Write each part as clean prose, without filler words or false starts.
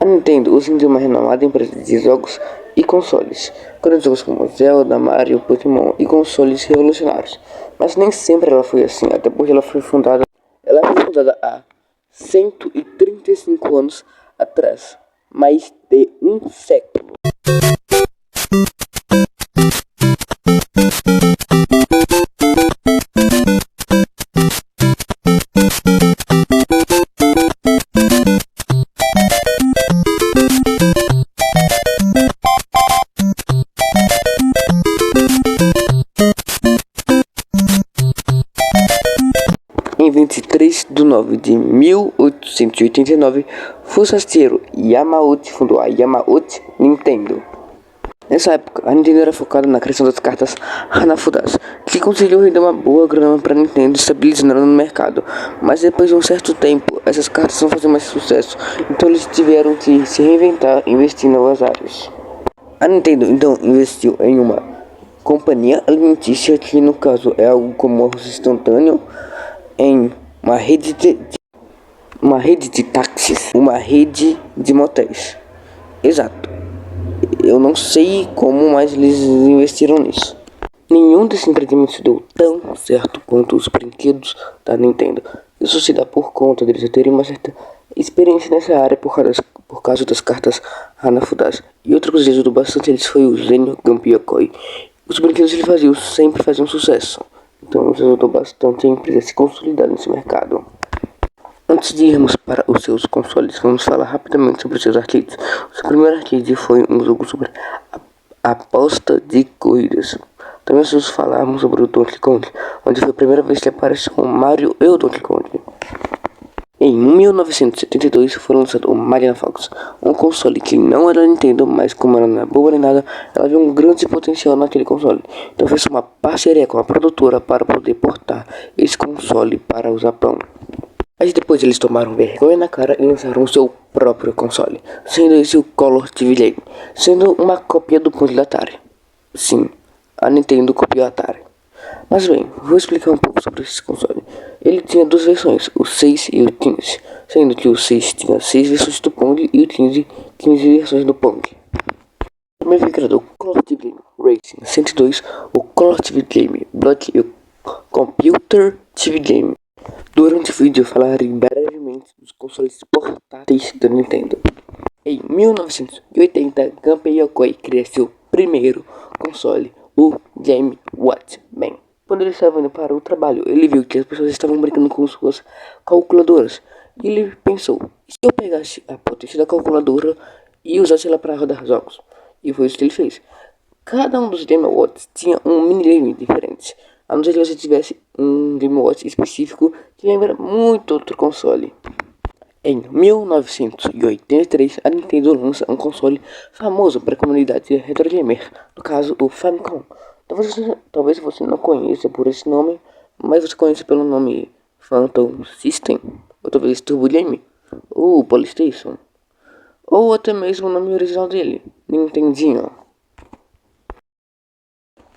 A Nintendo usa de uma renomada empresa de jogos e consoles, com jogos como Zelda, Mario, Pokémon e consoles revolucionários. Mas nem sempre ela foi assim, até porque ela foi fundada há 135 anos atrás, mais de um século. Em 23 de nove de 1889, Fusashiro Yamauchi fundou a Yamauchi Nintendo. Nessa época, a Nintendo era focada na criação das cartas Hanafudas, que conseguiu render uma boa grana para a Nintendo, estabilizando no mercado. Mas depois de um certo tempo, essas cartas não faziam mais sucesso, então eles tiveram que se reinventar e investir em novas áreas. A Nintendo então investiu em uma companhia alimentícia, que no caso é algo como arroz instantâneo, em uma rede de táxis, uma rede de motéis. Exato. Eu não sei como, mas eles investiram nisso. Nenhum desses empreendimentos deu tão certo quanto os brinquedos da Nintendo. Isso se dá por conta deles terem uma certa experiência nessa área por causa das cartas Hanafudas. E outra coisa que ajudou bastante eles foi o gênio Gunpei. Os brinquedos que ele sempre faziam sucesso. Então isso ajudou bastante a empresa a se consolidar nesse mercado. Antes de irmos para os seus consoles, vamos falar rapidamente sobre os seus arcades. O seu primeiro arcade foi um jogo sobre aposta de corridas. Também vamos falarmos sobre o Donkey Kong, onde foi a primeira vez que apareceu o Mario e o Donkey Kong. Em 1972 foi lançado o Marina Fox, um console que não era Nintendo, mas como ela não é boa nem nada, ela viu um grande potencial naquele console. Então fez uma parceria com a produtora para poder portar esse console para o Japão. Mas depois eles tomaram vergonha na cara e lançaram o seu próprio console, sendo esse o Color TV Game, sendo uma cópia do ponto da Atari. Sim, a Nintendo copiou a Atari. Mas bem, vou explicar um pouco sobre esse console. Ele tinha duas versões, o 6 e o 15, sendo que o 6 tinha 6 versões do Pong e o 15 versões do Pong. Também foi criado o Color TV Game Racing 102, o Color TV Game Block e o Computer TV Game. Durante o vídeo falarei brevemente dos consoles portáteis da Nintendo. Em 1980, Gunpei Yokoi criou seu primeiro console, o Game Watchman. Quando ele estava indo para o trabalho, ele viu que as pessoas estavam brincando com suas calculadoras. E ele pensou, e se eu pegasse a potência da calculadora e usasse ela para rodar jogos? E foi isso que ele fez. Cada um dos Game Watch tinha um minigame diferente, a não ser que você tivesse um Game Watch específico que lembra muito outro console. Em 1983, a Nintendo lança um console famoso para a comunidade retro gamer, no caso o Famicom. Talvez você não conheça por esse nome, mas você conhece pelo nome Phantom System, ou talvez Turbo Game, ou PlayStation, ou até mesmo o nome original dele, Nintendinho.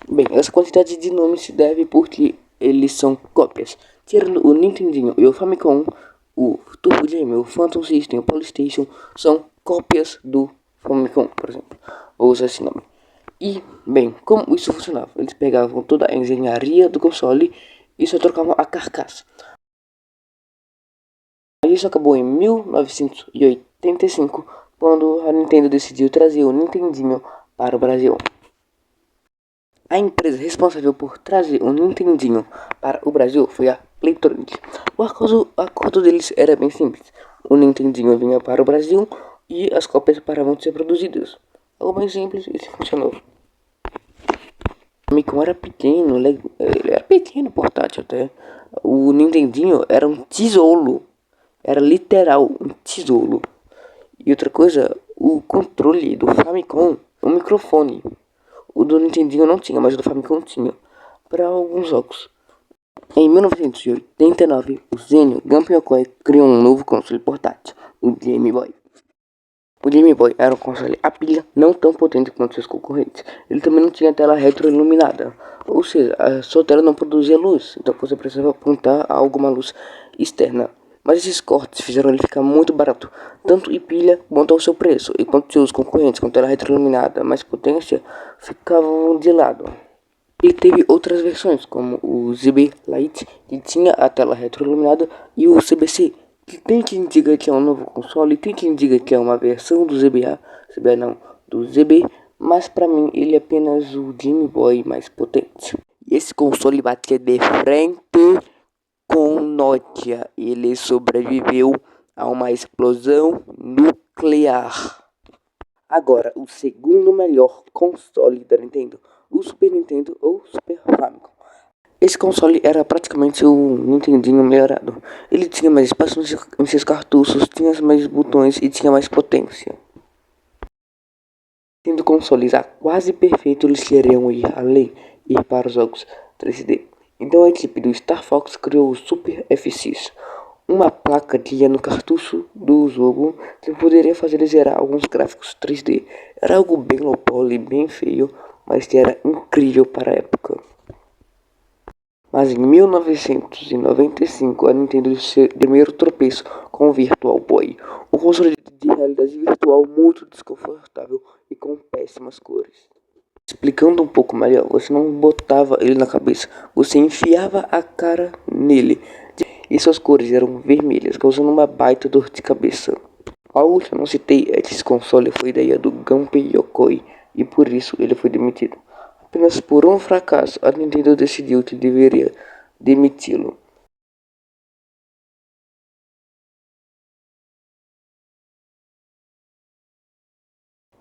Bem, essa quantidade de nomes se deve porque eles são cópias. Tirando o Nintendinho e o Famicom, o Turbo Game, o Phantom System, o PlayStation são cópias do Famicom, por exemplo. Ou usa esse nome. E, bem, como isso funcionava? Eles pegavam toda a engenharia do console e só trocavam a carcaça. Isso acabou em 1985, quando a Nintendo decidiu trazer o Nintendinho para o Brasil. A empresa responsável por trazer o Nintendinho para o Brasil foi a Playtronic. O acordo deles era bem simples. O Nintendinho vinha para o Brasil e as cópias paravam de ser produzidas. Algo bem simples e funcionou. O Famicom era pequeno, ele era pequeno, portátil até. O Nintendinho era um tijolo. Era literal um tijolo. E outra coisa, o controle do Famicom, o microfone. O do Nintendinho não tinha, mas o do Famicom tinha, para alguns jogos. Em 1989, o gênio Gunpei Yokoi criou um novo console portátil, o Game Boy. O Game Boy era um console a pilha não tão potente quanto seus concorrentes. Ele também não tinha tela retroiluminada, ou seja, a sua tela não produzia luz, então você precisava apontar a alguma luz externa. Mas esses cortes fizeram ele ficar muito barato, tanto em pilha quanto ao seu preço, enquanto seus concorrentes com tela retroiluminada mais potência ficavam de lado. Ele teve outras versões, como o ZB Lite, que tinha a tela retroiluminada, e o CBC, que tem quem diga que é um novo console, tem quem diga que é uma versão do ZBA não, do ZB, mas para mim ele é apenas o Game Boy mais potente. E esse console batia de frente com Nokia, ele sobreviveu a uma explosão nuclear. Agora, o segundo melhor console da Nintendo, o Super Nintendo ou Super Famicom. Esse console era praticamente o Nintendinho melhorado. Ele tinha mais espaço em seus cartuchos, tinha mais botões e tinha mais potência. Tendo consoles quase perfeitos, eles queriam ir além, ir para os jogos 3D. Então a equipe do Star Fox criou o Super FX, uma placa que ia no cartucho do jogo que poderia fazer ele gerar alguns gráficos 3D. Era algo bem low poly, bem feio, mas que era incrível para a época. Mas em 1995 a Nintendo deu seu primeiro tropeço com o Virtual Boy, um console de realidade virtual muito desconfortável e com péssimas cores. Explicando um pouco melhor, você não botava ele na cabeça, você enfiava a cara nele e suas cores eram vermelhas, causando uma baita dor de cabeça. Algo que eu não citei é que esse console foi ideia do Gunpei Yokoi e por isso ele foi demitido. Apenas por um fracasso, a Nintendo decidiu que deveria demiti-lo.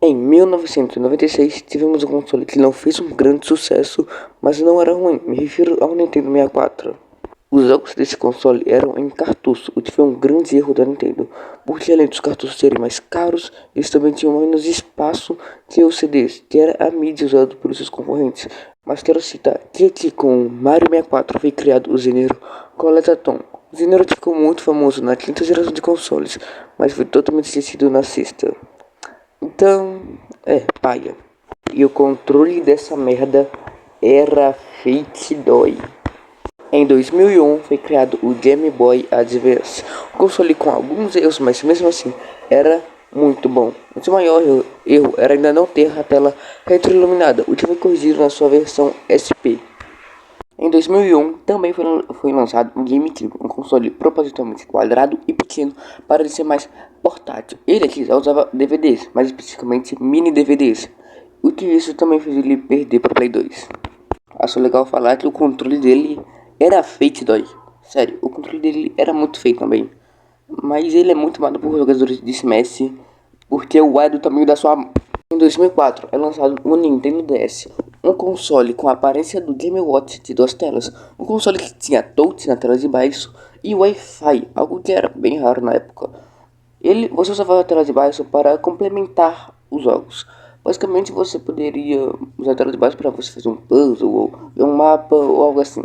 Em 1996, tivemos um console que não fez um grande sucesso, mas não era ruim, me refiro ao Nintendo 64. Os jogos desse console eram em cartucho, o que foi um grande erro da Nintendo, porque além dos cartuchos serem mais caros, eles também tinham menos espaço que os CDs, que era a mídia usada pelos seus concorrentes. Mas quero citar que aqui com Mario 64 foi criado o gênero Collectathon. O gênero ficou muito famoso na quinta geração de consoles, mas foi totalmente esquecido na sexta. Então, paia. E o controle dessa merda era Fate Doi. Em 2001 foi criado o Game Boy Advance, um console com alguns erros, mas mesmo assim era muito bom. O seu maior erro era ainda não ter a tela retroiluminada, o que foi corrigido na sua versão SP. Em 2001 também foi lançado o GameCube, um console propositalmente quadrado e pequeno para ele ser mais portátil. Ele aqui já usava DVDs, mais especificamente mini DVDs, o que isso também fez ele perder para Play 2. Acho legal falar que o controle dele era Fate Doi. Sério, o controle dele era muito feio também. Mas ele é muito amado por jogadores de Smash, porque o é do tamanho da sua mão. Em 2004 é lançado o Nintendo DS, um console com a aparência do Game Watch de duas telas. Um console que tinha touch na tela de baixo e Wi-Fi, algo que era bem raro na época. Você usava a tela de baixo para complementar os jogos. Basicamente você poderia usar a tela de baixo para você fazer um puzzle ou ver um mapa ou algo assim.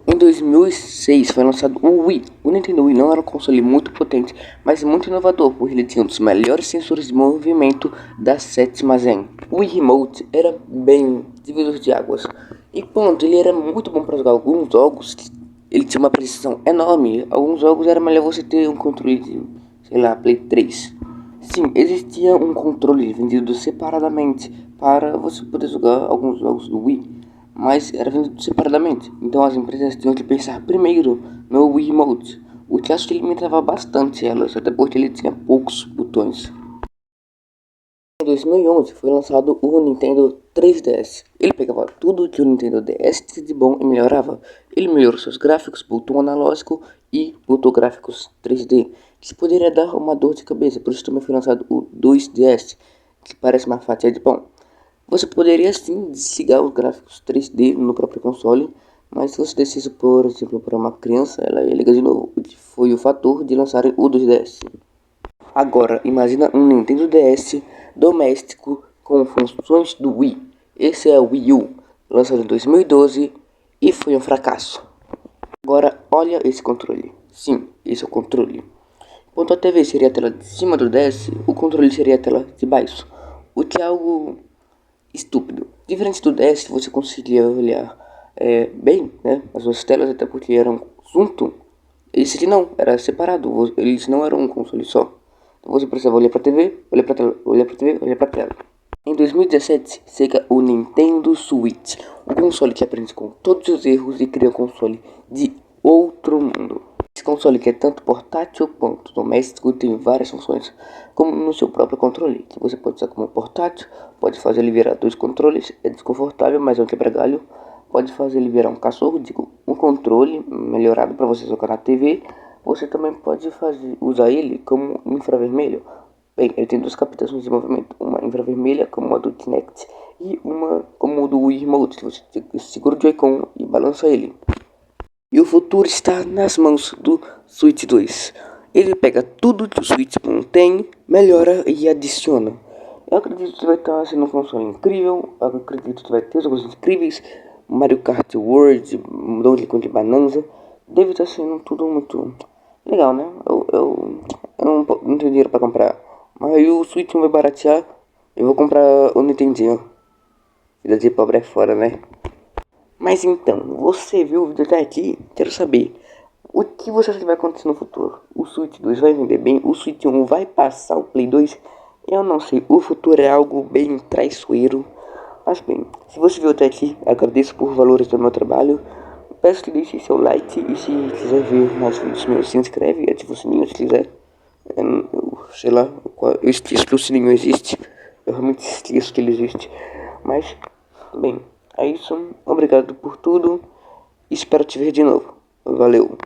Em 2006 foi lançado o Wii. O Nintendo Wii não era um console muito potente, mas muito inovador, porque ele tinha um dos melhores sensores de movimento da sétima gen. O Wii Remote era bem divisor de águas, enquanto ele era muito bom para jogar alguns jogos, ele tinha uma precisão enorme. Alguns jogos era melhor você ter um controle de, sei lá, Play 3. Sim, existia um controle vendido separadamente para você poder jogar alguns jogos do Wii, mas era vendido separadamente, então as empresas tinham que pensar primeiro no Wii Remote, o que acho que limitava bastante elas, até porque ele tinha poucos botões. Em 2011 foi lançado o Nintendo 3DS. Ele pegava tudo que o Nintendo DS tinha de bom e melhorava. Ele melhorou seus gráficos, botão analógico e botou gráficos 3D, que poderia dar uma dor de cabeça, por isso também foi lançado o 2DS, que parece uma fatia de pão. Você poderia sim desligar os gráficos 3D no próprio console, mas se você desse isso, por exemplo, para uma criança, ela ia ligar de novo, o que foi o fator de lançarem o 2DS. Agora, imagina um Nintendo DS doméstico com funções do Wii. Esse é o Wii U, lançado em 2012 e foi um fracasso. Agora, olha esse controle. Sim, esse é o controle. Enquanto a TV seria a tela de cima do DS, o controle seria a tela de baixo, o que é algo estúpido. Diferente do DS, você conseguia olhar bem, né, as duas telas, até porque eram junto, Esse aqui não, era separado. Eles não eram um console só. Então você precisava olhar pra TV, olhar pra tela, olhar pra TV, olhar pra tela. Em 2017, chega o Nintendo Switch, um console que aprende com todos os erros e cria um console de outro mundo. Esse console, que é tanto portátil quanto doméstico, tem várias funções, como no seu próprio controle, que você pode usar como portátil, pode fazer ele virar dois controles, é desconfortável, mas é um quebra-galho. Pode fazer ele virar um cachorro, digo, um controle melhorado para você jogar na TV. Você também pode usar ele como um infravermelho. Bem, ele tem duas captações de movimento, uma infravermelha como a do Kinect e uma como a do Wii Remote, que você segura o Joy-Con e balança ele. E o futuro está nas mãos do Switch 2. Ele pega tudo que o Switch contém, melhora e adiciona. Eu acredito que vai estar sendo um console incrível. Eu acredito que vai ter jogos incríveis. Mario Kart World, Donkey Kong Bonanza. Deve estar sendo tudo muito legal, né? Eu não tenho dinheiro para comprar. Mas aí o Switch não vai baratear. Eu vou comprar o Nintendinho. Vida de pobre é fora, né? Mas então, você viu o vídeo até aqui? Quero saber, o que você acha que vai acontecer no futuro? O Switch 2 vai vender bem? O Switch 1 vai passar o Play 2? Eu não sei, o futuro é algo bem traiçoeiro. Mas bem, se você viu até aqui, agradeço por valores do meu trabalho. Peço que deixe seu like e se quiser ver mais vídeos meus, se inscreve e ativa o sininho se quiser. Sei lá, eu esqueço que o sininho existe. Eu realmente esqueço que ele existe. Mas, bem, é isso. Obrigado por tudo. Espero te ver de novo. Valeu.